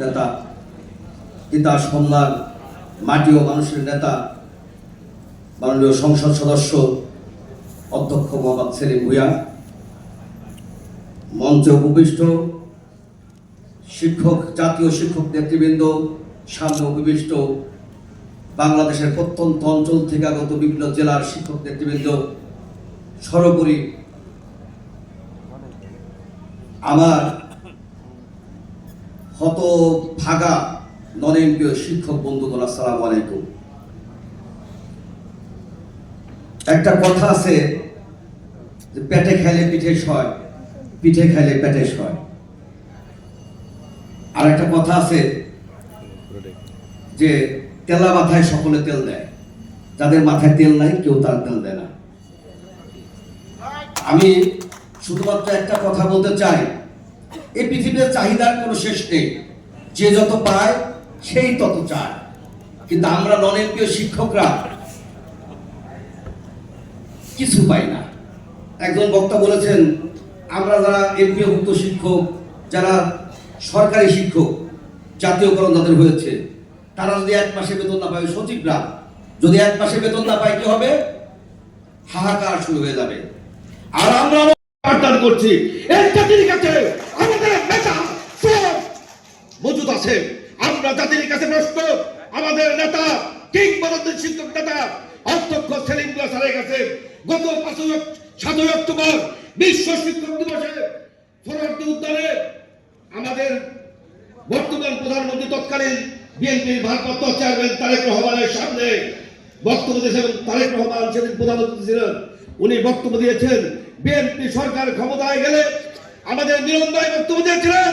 নেতা, তিতাস মোল্লার মাটি ও মানুষের নেতা, মাননীয় সংসদ সদস্য অধ্যক্ষ মোহাম্মদ সেলিম ভূঁইয়া, মঞ্চে উপবিষ্ট শিক্ষক, জাতীয় শিক্ষক নেতৃবৃন্দ, সামনে উপবিষ্ট বাংলাদেশের প্রত্যন্ত অঞ্চল থেকে আগত বিভিন্ন জেলার শিক্ষক নেতৃবৃন্দ, সর্বোপরি আমার হতভাগা নরেন্দ্রীয় শিক্ষক বন্ধুগণ, আসসালামু আলাইকুম। একটা কথা আছে যে পেটে খাইলে পিঠে সয়, পিঠে খাইলে পেটে সয়। আর একটা কথা আছে যে তেলা মাথায় সকলে তেল দেয়, যাদের মাথায় তেল নাই কেউ তার তেল দেয় না। আমি শুধুমাত্র একটা কথা বলতে চাই, এই পৃথিবীর চাহিদার কোনো শেষ নেই, যে যত পায় সেই তত চায়। কিন্তু আমরা নন-এমপিও শিক্ষকরা কিছু পাই না। একজন বক্তা বলেছেন, আমরা যারা এমপিওভুক্ত শিক্ষক, যারা সরকারি শিক্ষক, জাতীয়করণ যাদের হয়েছে, তারা যদি এক মাসে বেতন না পায়, সচিবরা যদি এক মাসে বেতন না পায়, কি হবে? হাহাকার শুরু হয়ে যাবে। আর আমরা পাঠদান করছি, এই জাতির কাছে আমাদের নেতা মজুদ আছে। আমরা জাতির কাছে প্রস্তুত, আমাদের নেতা কিংবদন্তি শিক্ষক নেতা অধ্যক্ষ সেলিম ভূঁইয়া স্যারের কাছে গত 7ই অক্টোবর বিশ্ব শিক্ষক দিবসে ফরওয়ার্দী উদ্যানে আমাদের বর্তমান প্রধানমন্ত্রী তৎকালীন বিএনপির ভারপ্রাপ্ত চেয়ারম্যান তারেক রহমানের সামনে বক্তব্য দিয়েছেন। তারেক রহমান সেদিন প্রধানমন্ত্রী ছিলেন, উনি বক্তব্য দিয়েছেন বিএনপি সরকার ক্ষমতায় গেলে, আমাদের মিলন ভাই বক্তব্য দিয়েছিলেন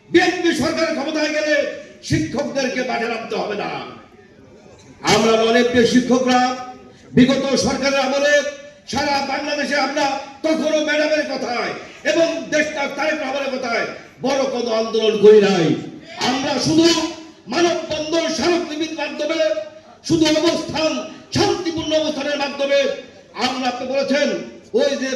বিএনপি সরকার ক্ষমতায় গেলে শিক্ষকদেরকে মাঠে নামতে হবে না। আমরা নন-এমপি শিক্ষকরা বিগত সরকারের আমলে সারা বাংলাদেশে আমরা তখনও ম্যাডামের কথায় এবং দেশটা তারেক রহমানের কথায় বড় কোনো আন্দোলন করি নাই। আমরা শুধু মানববন্ধন, স্মারকলিপির মাধ্যমে, শুধু অবস্থান, শান্তিপূর্ণ অবস্থানের মাধ্যমে আমরা, আপনি বলেছেন ওই যে